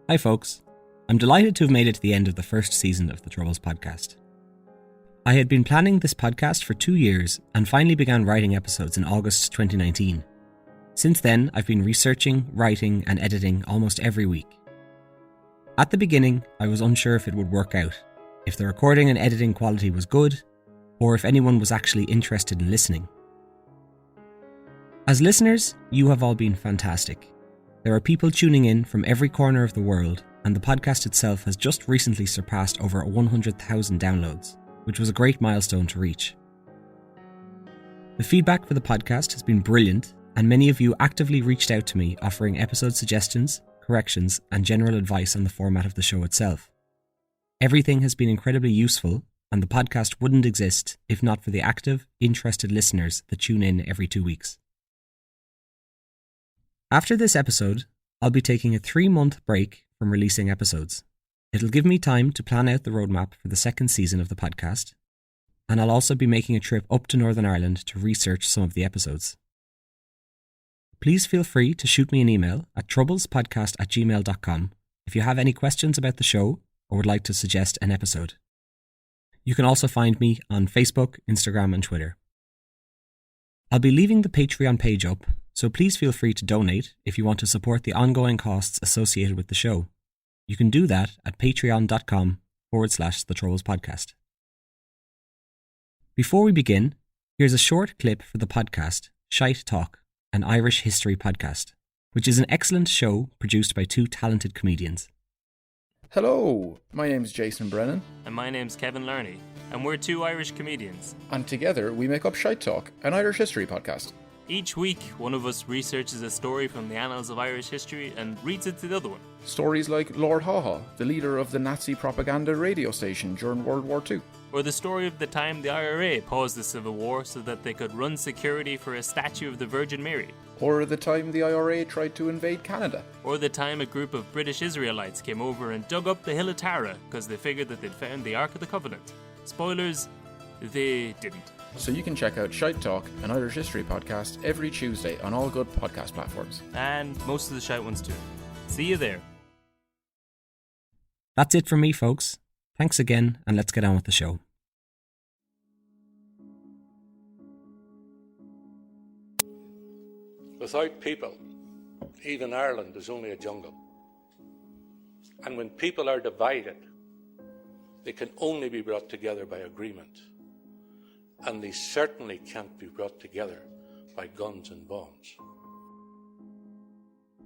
Hi folks, I'm delighted to have made it to the end of the first season of the Troubles podcast. I had been planning this podcast for 2 years and finally began writing episodes in August 2019. Since then, I've been researching, writing and editing almost every week. At the beginning, I was unsure if it would work out, if the recording and editing quality was good, or if anyone was actually interested in listening. As listeners, you have all been fantastic. There are people tuning in from every corner of the world, and the podcast itself has just recently surpassed over 100,000 downloads, which was a great milestone to reach. The feedback for the podcast has been brilliant, and many of you actively reached out to me offering episode suggestions, corrections, and general advice on the format of the show itself. Everything has been incredibly useful, and the podcast wouldn't exist if not for the active, interested listeners that tune in every 2 weeks. After this episode, I'll be taking a 3-month break from releasing episodes. It'll give me time to plan out the roadmap for the second season of the podcast, and I'll also be making a trip up to Northern Ireland to research some of the episodes. Please feel free to shoot me an email at troublespodcast@gmail.com if you have any questions about the show or would like to suggest an episode. You can also find me on Facebook, Instagram and Twitter. I'll be leaving the Patreon page up, so please feel free to donate if you want to support the ongoing costs associated with the show. You can do that at patreon.com/The Troubles Podcast. Before we begin, here's a short clip for the podcast Shite Talk, an Irish history podcast, which is an excellent show produced by 2 talented comedians. Hello, my name's Jason Brennan. And my name's Kevin Lerney, and we're 2 Irish comedians. And together we make up Shite Talk, an Irish history podcast. Each week, one of us researches a story from the annals of Irish history and reads it to the other one. Stories like Lord Haw-Haw, the leader of the Nazi propaganda radio station during World War II. Or the story of the time the IRA paused the Civil War so that they could run security for a statue of the Virgin Mary. Or the time the IRA tried to invade Canada. Or the time a group of British Israelites came over and dug up the hill of Tara because they figured that they'd found the Ark of the Covenant. Spoilers, they didn't. So you can check out Shite Talk, an Irish history podcast, every Tuesday on all good podcast platforms. And most of the shite ones too. See you there. That's it from me, folks. Thanks again, and let's get on with the show. Without people, even Ireland is only a jungle. And when people are divided, they can only be brought together by agreement. And they certainly can't be brought together by guns and bombs.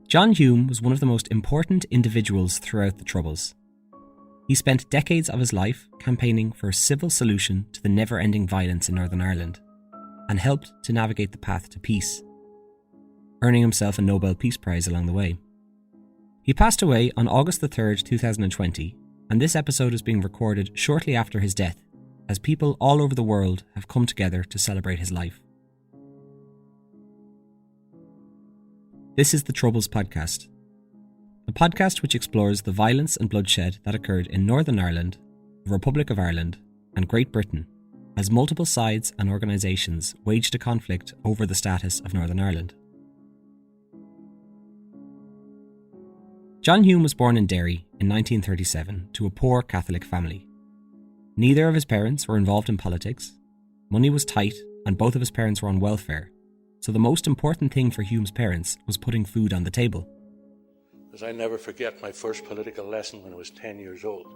John Hume was one of the most important individuals throughout the Troubles. He spent decades of his life campaigning for a civil solution to the never-ending violence in Northern Ireland, and helped to navigate the path to peace, earning himself a Nobel Peace Prize along the way. He passed away on August 3rd, 2020, and this episode is being recorded shortly after his death, as people all over the world have come together to celebrate his life. This is the Troubles Podcast, a podcast which explores the violence and bloodshed that occurred in Northern Ireland, the Republic of Ireland, and Great Britain, as multiple sides and organisations waged a conflict over the status of Northern Ireland. John Hume was born in Derry in 1937 to a poor Catholic family. Neither of his parents were involved in politics, money was tight, and both of his parents were on welfare, so the most important thing for Hume's parents was putting food on the table. As I never forget my first political lesson when I was 10 years old.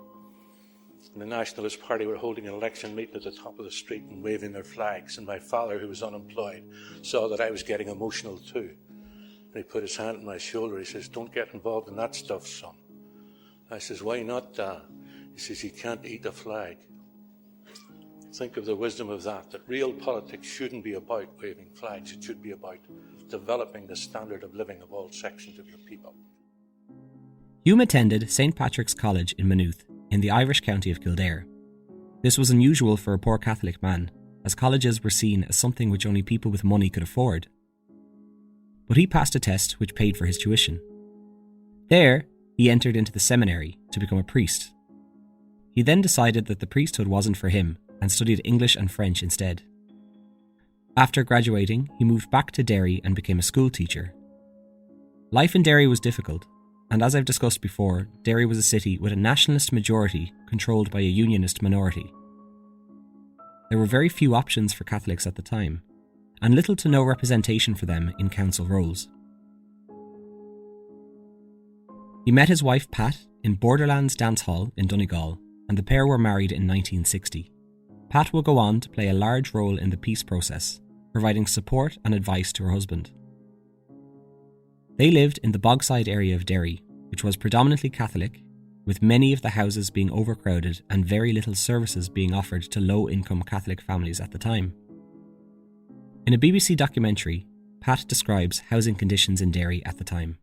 And the Nationalist Party were holding an election meeting at the top of the street and waving their flags, and my father, who was unemployed, saw that I was getting emotional too. And he put his hand on my shoulder. He says, "Don't get involved in that stuff, son." I says, "Why not, Dad?" He says, "You can't eat a flag." Think of the wisdom of that real politics shouldn't be about waving flags. It should be about developing the standard of living of all sections of your people. Hume attended St. Patrick's College in Maynooth, in the Irish county of Kildare. This was unusual for a poor Catholic man, as colleges were seen as something which only people with money could afford. But he passed a test which paid for his tuition. There, he entered into the seminary to become a priest. He then decided that the priesthood wasn't for him and studied English and French instead. After graduating, he moved back to Derry and became a school teacher. Life in Derry was difficult, and as I've discussed before, Derry was a city with a nationalist majority controlled by a unionist minority. There were very few options for Catholics at the time, and little to no representation for them in council roles. He met his wife Pat in Borderlands Dance Hall in Donegal, and the pair were married in 1960. Pat will go on to play a large role in the peace process, providing support and advice to her husband. They lived in the Bogside area of Derry, which was predominantly Catholic, with many of the houses being overcrowded and very little services being offered to low-income Catholic families at the time. In a BBC documentary, Pat describes housing conditions in Derry at the time.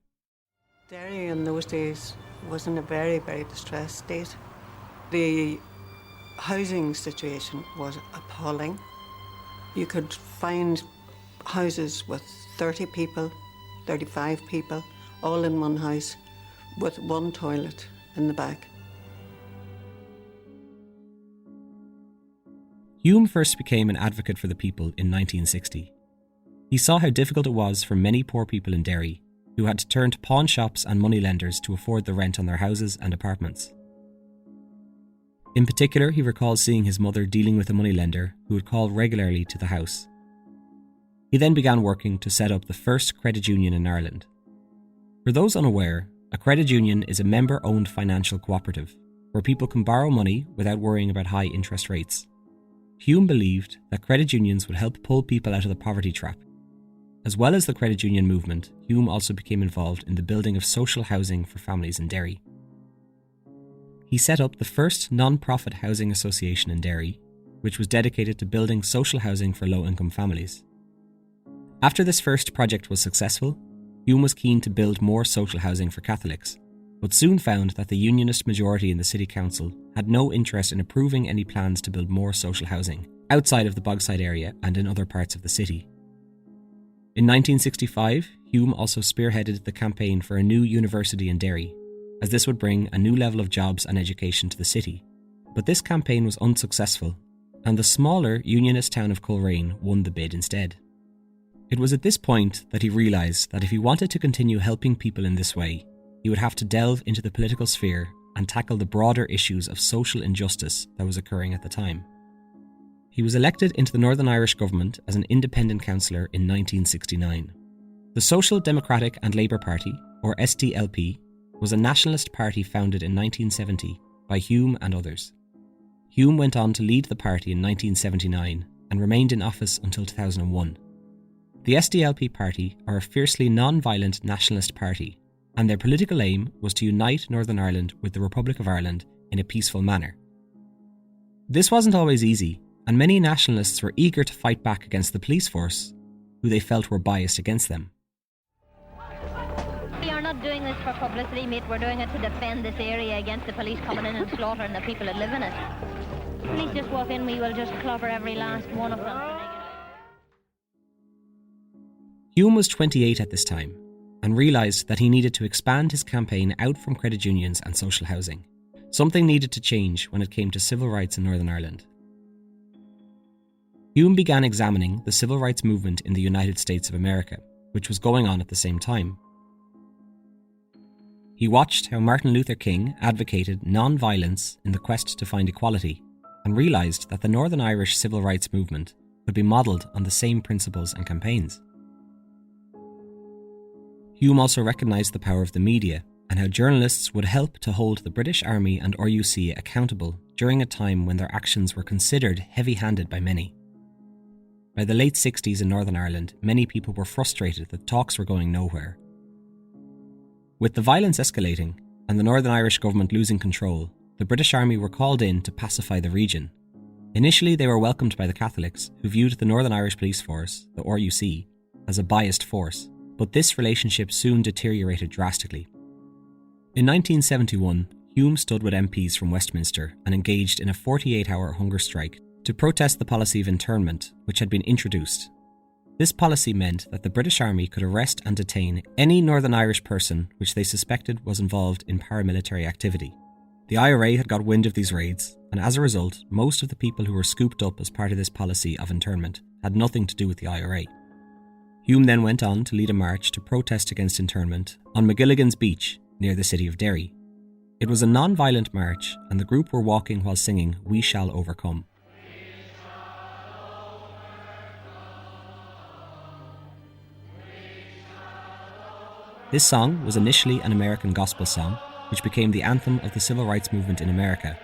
Derry in those days was in a very, very distressed state. The housing situation was appalling. You could find houses with 30 people, 35 people, all in one house, with one toilet in the back. Hume first became an advocate for the people in 1960. He saw how difficult it was for many poor people in Derry, who had to turn to pawn shops and moneylenders to afford the rent on their houses and apartments. In particular, he recalls seeing his mother dealing with a moneylender who would call regularly to the house. He then began working to set up the first credit union in Ireland. For those unaware, a credit union is a member-owned financial cooperative, where people can borrow money without worrying about high interest rates. Hume believed that credit unions would help pull people out of the poverty trap. As well as the credit union movement, Hume also became involved in the building of social housing for families in Derry. He set up the first non-profit housing association in Derry, which was dedicated to building social housing for low-income families. After this first project was successful, Hume was keen to build more social housing for Catholics, but soon found that the unionist majority in the city council had no interest in approving any plans to build more social housing outside of the Bogside area and in other parts of the city. In 1965, Hume also spearheaded the campaign for a new university in Derry, as this would bring a new level of jobs and education to the city. But this campaign was unsuccessful, and the smaller unionist town of Coleraine won the bid instead. It was at this point that he realised that if he wanted to continue helping people in this way, he would have to delve into the political sphere and tackle the broader issues of social injustice that was occurring at the time. He was elected into the Northern Irish government as an independent councillor in 1969. The Social Democratic and Labour Party, or SDLP, was a nationalist party founded in 1970 by Hume and others. Hume went on to lead the party in 1979 and remained in office until 2001. The SDLP party are a fiercely non-violent nationalist party, and their political aim was to unite Northern Ireland with the Republic of Ireland in a peaceful manner. This wasn't always easy, and many nationalists were eager to fight back against the police force, who they felt were biased against them. We are not doing this for publicity, mate. We're doing it to defend this area against the police coming in and slaughtering the people that live in it. The police just walk in, we will just clobber every last one of them. Hume was 28 at this time, and realised that he needed to expand his campaign out from credit unions and social housing. Something needed to change when it came to civil rights in Northern Ireland. Hume began examining the civil rights movement in the United States of America, which was going on at the same time. He watched how Martin Luther King advocated non-violence in the quest to find equality, and realised that the Northern Irish civil rights movement could be modelled on the same principles and campaigns. Hume also recognised the power of the media and how journalists would help to hold the British Army and RUC accountable during a time when their actions were considered heavy-handed by many. By the late 60s in Northern Ireland, many people were frustrated that talks were going nowhere. With the violence escalating and the Northern Irish government losing control, the British Army were called in to pacify the region. Initially, they were welcomed by the Catholics, who viewed the Northern Irish Police Force, the RUC, as a biased force, but this relationship soon deteriorated drastically. In 1971, Hume stood with MPs from Westminster and engaged in a 48-hour hunger strike to protest the policy of internment, which had been introduced. This policy meant that the British Army could arrest and detain any Northern Irish person which they suspected was involved in paramilitary activity. The IRA had got wind of these raids, and as a result, most of the people who were scooped up as part of this policy of internment had nothing to do with the IRA. Hume then went on to lead a march to protest against internment on McGilligan's Beach, near the city of Derry. It was a non-violent march, and the group were walking while singing "We Shall Overcome." This song was initially an American gospel song, which became the anthem of the civil rights movement in America,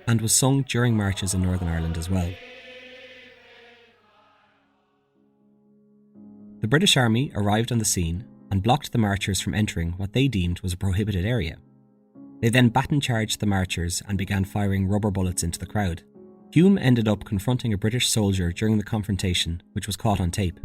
and was sung during marches in Northern Ireland as well. The British Army arrived on the scene and blocked the marchers from entering what they deemed was a prohibited area. They then baton-charged the marchers and began firing rubber bullets into the crowd. Hume ended up confronting a British soldier during the confrontation, which was caught on tape.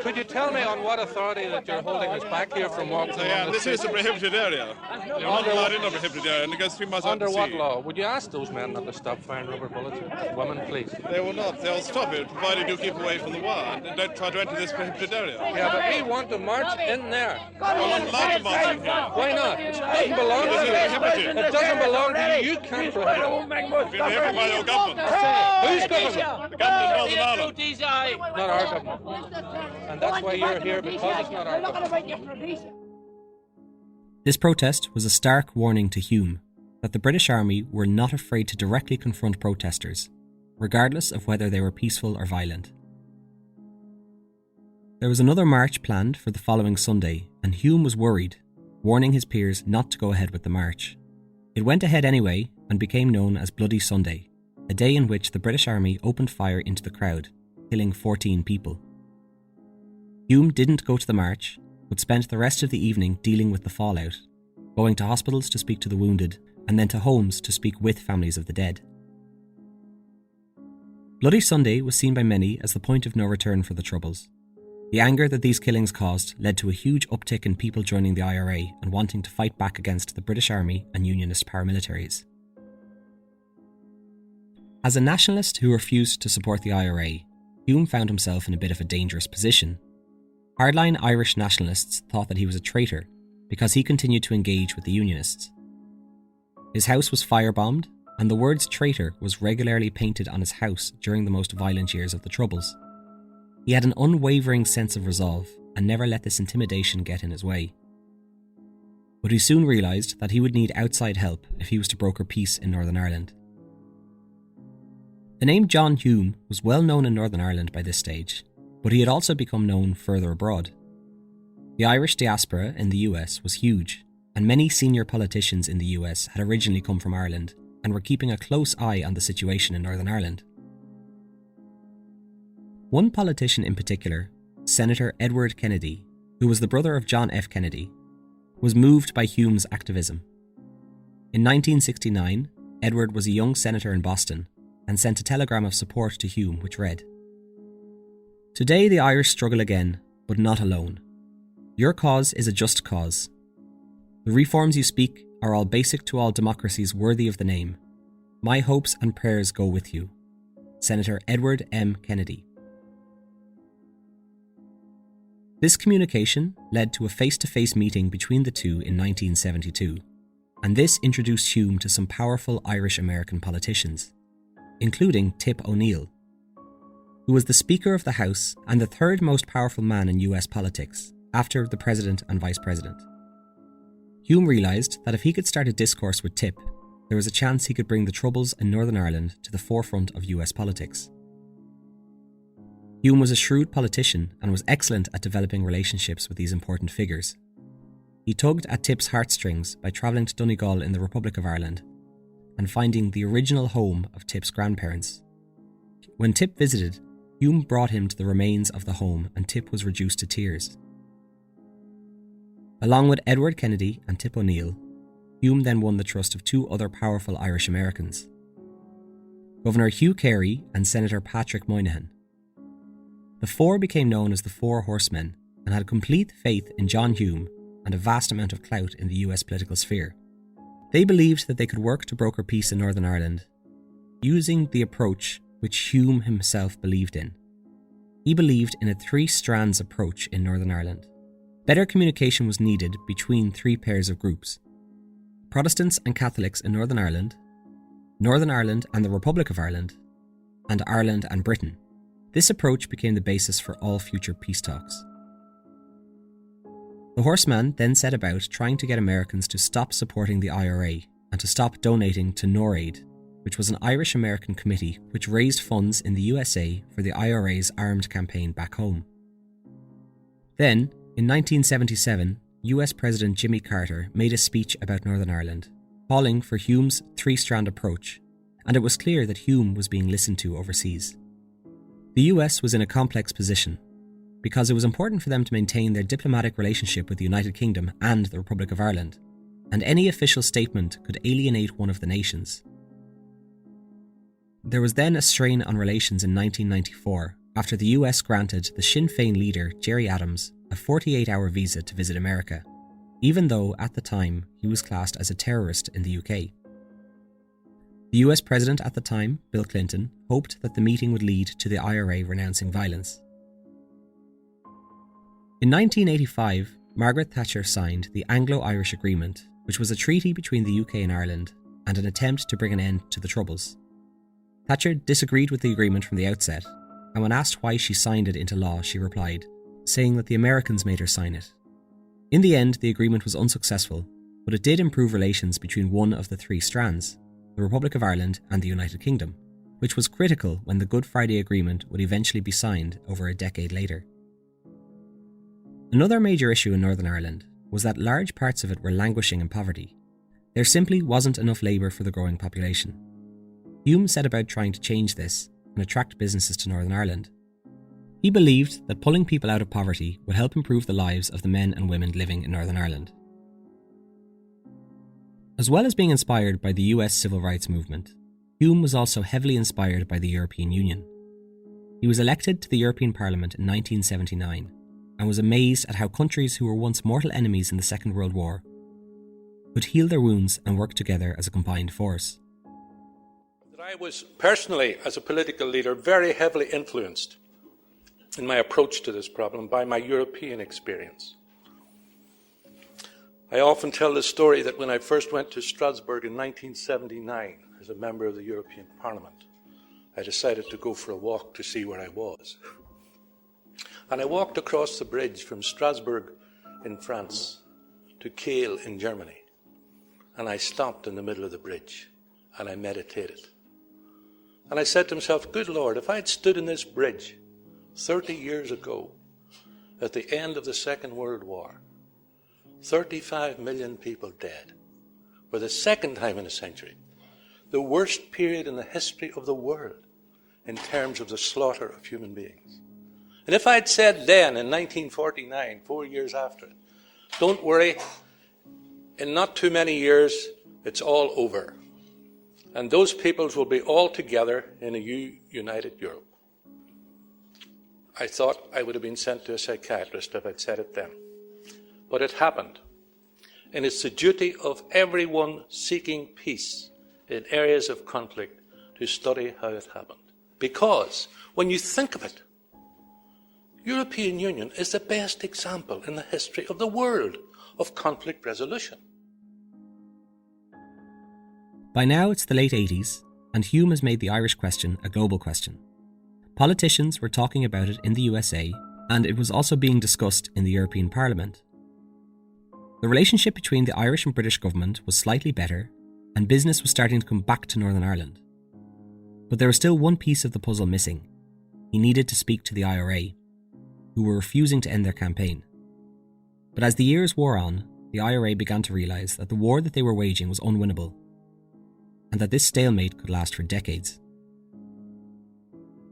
Could you tell me on what authority that you're holding us back here from walking along the street? This is a prohibited area. You're not allowed in a prohibited area, and it goes 3 miles out to sea. Under what law? Would you ask those men not to stop firing rubber bullets at women, please? They will not. They'll stop it, provided you keep away from the war and don't try to enter this prohibited area. Yeah, but we want to march in there. We're not allowed to march in here. Why not? It doesn't belong to you. It doesn't belong to you. You can't prohibit it. It's been prohibited by your government. Whose government? The government of Northern Ireland. Not our government. And that's why you're here, because it's not our government. This protest was a stark warning to Hume that the British Army were not afraid to directly confront protesters, regardless of whether they were peaceful or violent. There was another march planned for the following Sunday, and Hume was worried, warning his peers not to go ahead with the march. It went ahead anyway and became known as Bloody Sunday, a day in which the British Army opened fire into the crowd, killing 14 people. Hume didn't go to the march, but spent the rest of the evening dealing with the fallout, going to hospitals to speak to the wounded, and then to homes to speak with families of the dead. Bloody Sunday was seen by many as the point of no return for the Troubles. The anger that these killings caused led to a huge uptick in people joining the IRA and wanting to fight back against the British Army and Unionist paramilitaries. As a nationalist who refused to support the IRA, Hume found himself in a bit of a dangerous position. Hardline Irish nationalists thought that he was a traitor because he continued to engage with the Unionists. His house was firebombed, and the words traitor was regularly painted on his house during the most violent years of the Troubles. He had an unwavering sense of resolve and never let this intimidation get in his way. But he soon realised that he would need outside help if he was to broker peace in Northern Ireland. The name John Hume was well known in Northern Ireland by this stage, but he had also become known further abroad. The Irish diaspora in the US was huge, and many senior politicians in the US had originally come from Ireland and were keeping a close eye on the situation in Northern Ireland. One politician in particular, Senator Edward Kennedy, who was the brother of John F. Kennedy, was moved by Hume's activism. In 1969, Edward was a young senator in Boston and sent a telegram of support to Hume which read, "Today the Irish struggle again, but not alone. Your cause is a just cause. The reforms you speak are all basic to all democracies worthy of the name. My hopes and prayers go with you. Senator Edward M. Kennedy." This communication led to a face-to-face meeting between the two in 1972, and this introduced Hume to some powerful Irish-American politicians, including Tip O'Neill, who was the Speaker of the House and the third most powerful man in US politics, after the President and Vice President. Hume realised that if he could start a discourse with Tip, there was a chance he could bring the Troubles in Northern Ireland to the forefront of US politics. Hume was a shrewd politician and was excellent at developing relationships with these important figures. He tugged at Tip's heartstrings by travelling to Donegal in the Republic of Ireland and finding the original home of Tip's grandparents. When Tip visited, Hume brought him to the remains of the home and Tip was reduced to tears. Along with Edward Kennedy and Tip O'Neill, Hume then won the trust of two other powerful Irish Americans, Governor Hugh Carey and Senator Patrick Moynihan. The four became known as the Four Horsemen and had complete faith in John Hume and a vast amount of clout in the US political sphere. They believed that they could work to broker peace in Northern Ireland, using the approach which Hume himself believed in. He believed in a three-strands approach in Northern Ireland. Better communication was needed between three pairs of groups: Protestants and Catholics in Northern Ireland and the Republic of Ireland, and Ireland and Britain. This approach became the basis for all future peace talks. The horseman then set about trying to get Americans to stop supporting the IRA and to stop donating to NORAID, which was an Irish-American committee which raised funds in the USA for the IRA's armed campaign back home. Then, in 1977, US President Jimmy Carter made a speech about Northern Ireland, calling for Hume's three-strand approach, and it was clear that Hume was being listened to overseas. The US was in a complex position, because it was important for them to maintain their diplomatic relationship with the United Kingdom and the Republic of Ireland, and any official statement could alienate one of the nations. There was then a strain on relations in 1994 after the US granted the Sinn Féin leader Gerry Adams a 48-hour visa to visit America, even though at the time he was classed as a terrorist in the UK. The US President at the time, Bill Clinton, hoped that the meeting would lead to the IRA renouncing violence. In 1985, Margaret Thatcher signed the Anglo-Irish Agreement, which was a treaty between the UK and Ireland and an attempt to bring an end to the Troubles. Thatcher disagreed with the agreement from the outset, and when asked why she signed it into law, she replied, saying that the Americans made her sign it. In the end, the agreement was unsuccessful, but it did improve relations between one of the three strands, the Republic of Ireland and the United Kingdom, which was critical when the Good Friday Agreement would eventually be signed over a decade later. Another major issue in Northern Ireland was that large parts of it were languishing in poverty. There simply wasn't enough labour for the growing population. Hume set about trying to change this and attract businesses to Northern Ireland. He believed that pulling people out of poverty would help improve the lives of the men and women living in Northern Ireland. As well as being inspired by the US civil rights movement, Hume was also heavily inspired by the European Union. He was elected to the European Parliament in 1979 and was amazed at how countries who were once mortal enemies in the Second World War could heal their wounds and work together as a combined force. I was personally, as a political leader, very heavily influenced in my approach to this problem by my European experience. I often tell the story that when I first went to Strasbourg in 1979 as a member of the European Parliament, I decided to go for a walk to see where I was. And I walked across the bridge from Strasbourg in France to Kiel in Germany. And I stopped in the middle of the bridge and I meditated. And I said to myself, good Lord, if I had stood in this bridge 30 years ago, at the end of the Second World War, 35 million people dead, for the second time in a century, the worst period in the history of the world in terms of the slaughter of human beings. And if I had said then, in 1949, 4 years after it, don't worry, in not too many years, it's all over. And those peoples will be all together in a united Europe. I thought I would have been sent to a psychiatrist if I'd said it then. But it happened. And it's the duty of everyone seeking peace in areas of conflict to study how it happened. Because when you think of it, European Union is the best example in the history of the world of conflict resolution. By now it's the late 80s, and Hume has made the Irish question a global question. Politicians were talking about it in the USA, and it was also being discussed in the European Parliament. The relationship between the Irish and British government was slightly better, and business was starting to come back to Northern Ireland. But there was still one piece of the puzzle missing. He needed to speak to the IRA, who were refusing to end their campaign. But as the years wore on, the IRA began to realise that the war that they were waging was unwinnable, and that this stalemate could last for decades.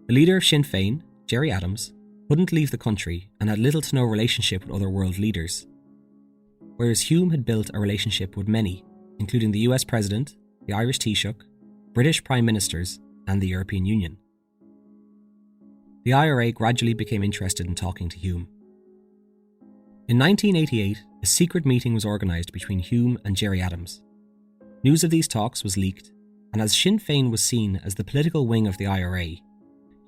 The leader of Sinn Féin, Gerry Adams, couldn't leave the country and had little to no relationship with other world leaders, whereas Hume had built a relationship with many, including the US President, the Irish Taoiseach, British Prime Ministers, and the European Union. The IRA gradually became interested in talking to Hume. In 1988, a secret meeting was organised between Hume and Gerry Adams. News of these talks was leaked, and as Sinn Féin was seen as the political wing of the IRA,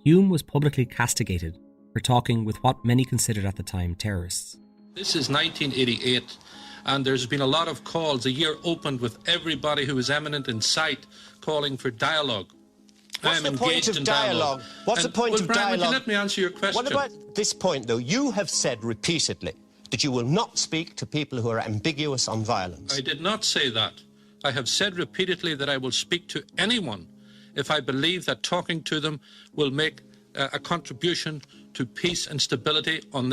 Hume was publicly castigated for talking with what many considered at the time terrorists. This is 1988, and there's been a lot of calls. The year opened with everybody who was eminent in sight calling for dialogue. What's the point of dialogue? What's the point of Brian, dialogue? would you let me answer your question? What about this point, though? You have said repeatedly that you will not speak to people who are ambiguous on violence. I did not say that. I have said repeatedly that I will speak to anyone if I believe that talking to them will make a contribution to peace and stability on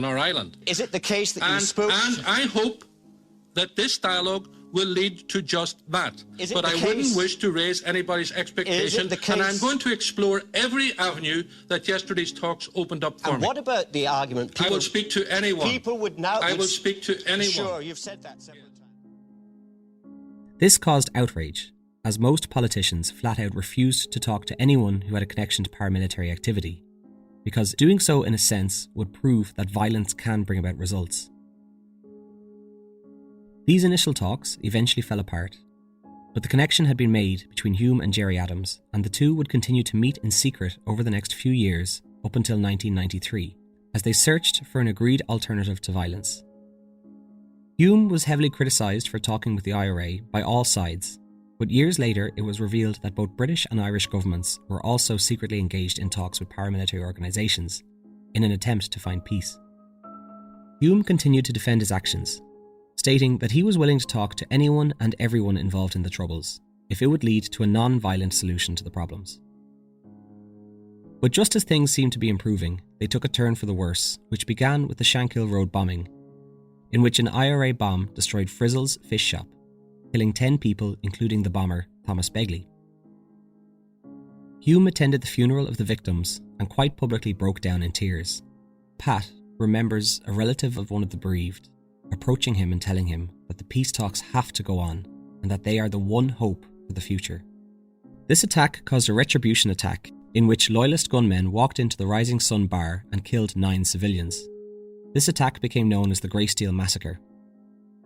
our island. Is it the case that you spoke... And I hope that this dialogue will lead to just that. But I wouldn't wish to raise anybody's expectation, and I'm going to explore every avenue that yesterday's talks opened up for me. And what about the argument... I will speak to anyone. People would now... I will speak to anyone. Sure, you've said that several times. This caused outrage, as most politicians flat out refused to talk to anyone who had a connection to paramilitary activity, because doing so in a sense would prove that violence can bring about results. These initial talks eventually fell apart, but the connection had been made between Hume and Gerry Adams, and the two would continue to meet in secret over the next few years up until 1993, as they searched for an agreed alternative to violence. Hume was heavily criticised for talking with the IRA by all sides, but years later it was revealed that both British and Irish governments were also secretly engaged in talks with paramilitary organisations in an attempt to find peace. Hume continued to defend his actions, stating that he was willing to talk to anyone and everyone involved in the Troubles, if it would lead to a non-violent solution to the problems. But just as things seemed to be improving, they took a turn for the worse, which began with the Shankill Road bombing, in which an IRA bomb destroyed Frizzle's fish shop, killing 10 people, including the bomber, Thomas Begley. Hume attended the funeral of the victims and quite publicly broke down in tears. Pat remembers a relative of one of the bereaved approaching him and telling him that the peace talks have to go on and that they are the one hope for the future. This attack caused a retribution attack in which loyalist gunmen walked into the Rising Sun bar and killed 9 civilians. This attack became known as the Greysteel Massacre.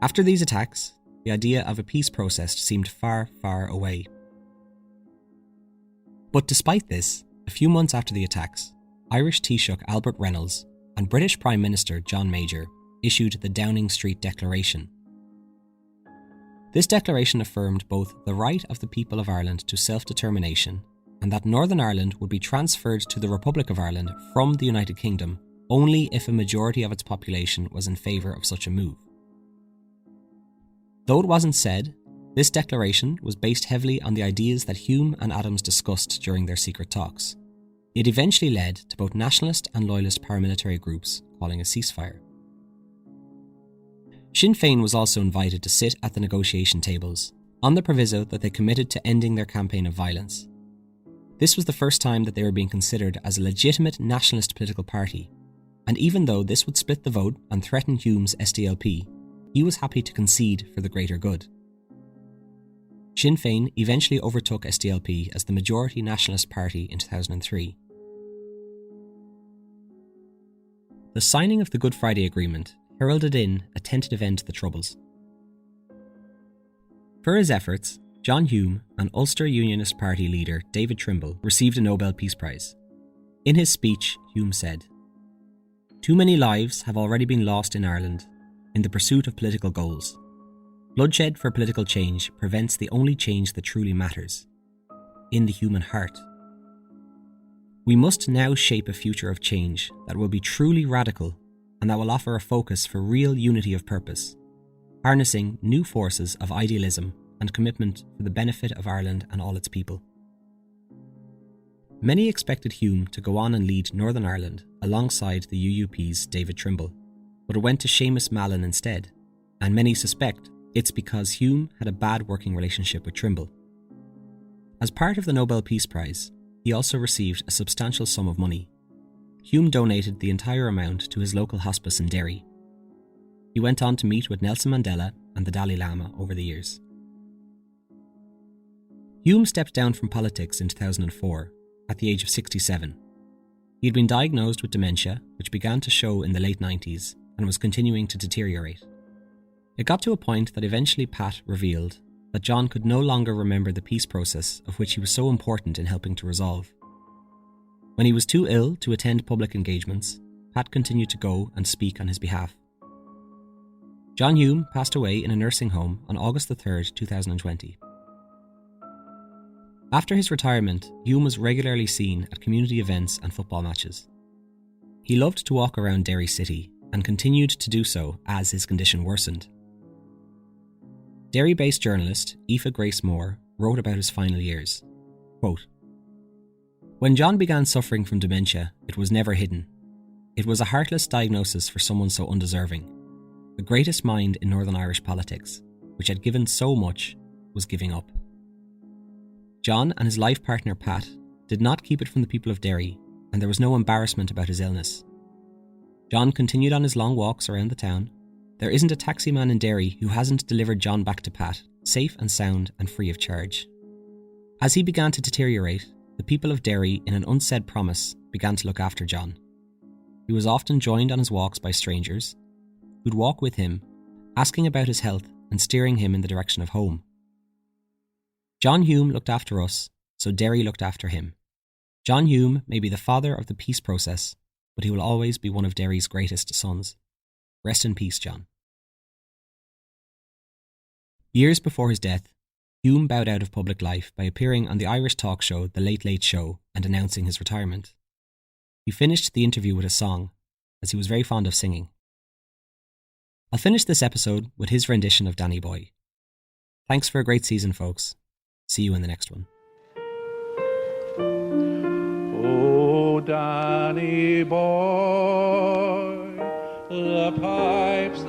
After these attacks, the idea of a peace process seemed far, far away. But despite this, a few months after the attacks, Irish Taoiseach Albert Reynolds and British Prime Minister John Major issued the Downing Street Declaration. This declaration affirmed both the right of the people of Ireland to self-determination and that Northern Ireland would be transferred to the Republic of Ireland from the United Kingdom only if a majority of its population was in favour of such a move. Though it wasn't said, this declaration was based heavily on the ideas that Hume and Adams discussed during their secret talks. It eventually led to both nationalist and loyalist paramilitary groups calling a ceasefire. Sinn Féin was also invited to sit at the negotiation tables, on the proviso that they committed to ending their campaign of violence. This was the first time that they were being considered as a legitimate nationalist political party, and even though this would split the vote and threaten Hume's SDLP, he was happy to concede for the greater good. Sinn Féin eventually overtook SDLP as the majority nationalist party in 2003. The signing of the Good Friday Agreement heralded in a tentative end to the Troubles. For his efforts, John Hume and Ulster Unionist Party leader David Trimble received a Nobel Peace Prize. In his speech, Hume said, "Too many lives have already been lost in Ireland in the pursuit of political goals. Bloodshed for political change prevents the only change that truly matters, in the human heart. We must now shape a future of change that will be truly radical and that will offer a focus for real unity of purpose, harnessing new forces of idealism and commitment for the benefit of Ireland and all its people." Many expected Hume to go on and lead Northern Ireland alongside the UUP's David Trimble, but it went to Seamus Mallon instead, and many suspect it's because Hume had a bad working relationship with Trimble. As part of the Nobel Peace Prize, he also received a substantial sum of money. Hume donated the entire amount to his local hospice in Derry. He went on to meet with Nelson Mandela and the Dalai Lama over the years. Hume stepped down from politics in 2004 at the age of 67. He had been diagnosed with dementia, which began to show in the late 90s and was continuing to deteriorate. It got to a point that eventually Pat revealed that John could no longer remember the peace process of which he was so important in helping to resolve. When he was too ill to attend public engagements, Pat continued to go and speak on his behalf. John Hume passed away in a nursing home on August 3rd, 2020. After his retirement, Hume was regularly seen at community events and football matches. He loved to walk around Derry City, and continued to do so as his condition worsened. Derry-based journalist Aoife Grace Moore wrote about his final years. Quote, "When John began suffering from dementia, it was never hidden. It was a heartless diagnosis for someone so undeserving. The greatest mind in Northern Irish politics, which had given so much, was giving up. John and his life partner Pat did not keep it from the people of Derry, and there was no embarrassment about his illness. John continued on his long walks around the town. There isn't a taxi man in Derry who hasn't delivered John back to Pat, safe and sound and free of charge. As he began to deteriorate, the people of Derry, in an unsaid promise, began to look after John. He was often joined on his walks by strangers, who'd walk with him, asking about his health and steering him in the direction of home. John Hume looked after us, so Derry looked after him. John Hume may be the father of the peace process, but he will always be one of Derry's greatest sons. Rest in peace, John." Years before his death, Hume bowed out of public life by appearing on the Irish talk show The Late Late Show and announcing his retirement. He finished the interview with a song, as he was very fond of singing. I'll finish this episode with his rendition of Danny Boy. Thanks for a great season, folks. See you in the next one. Oh, Danny boy, the pipes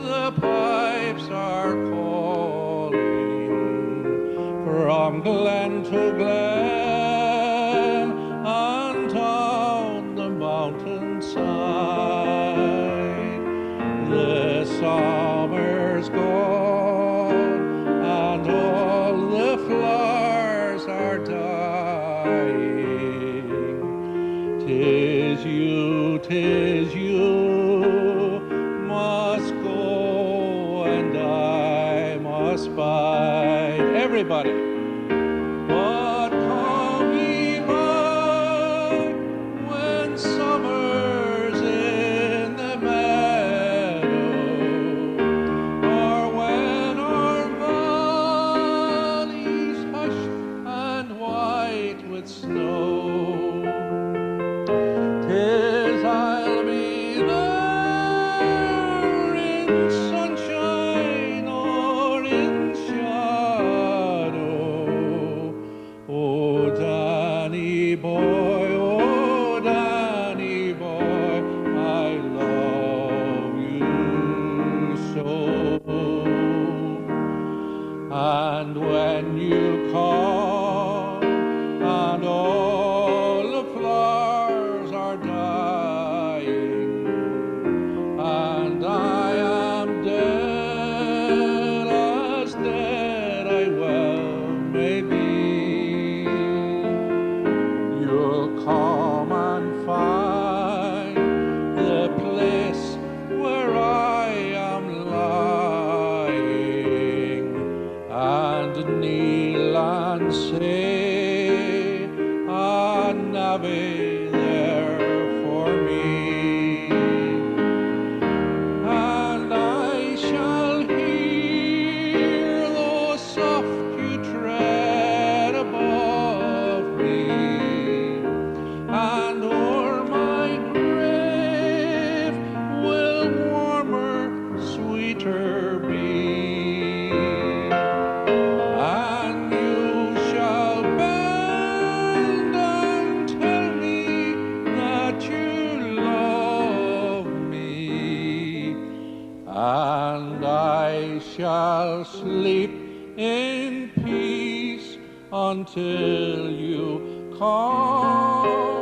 are calling from glen to glen and down the mountainside. The summer's gone and all the flowers are dying. 'Tis you must go and I must bide. Everybody. But come ye back when summer's in the meadow, or when our valleys hushed and white with snow. 'Tis I'll be there in sunshine or in shadow. Oh, Danny boy, I love you so. And when you come and all the flowers are dying, and I am dead as dead I well may be, you'll come and find the place where I am lying, and kneel and say a navy there for me. And I shall hear though soft you tread above me, and o'er my grave will warmer, sweeter be. And you shall bend and tell me that you love me, and I shall sleep in peace until you come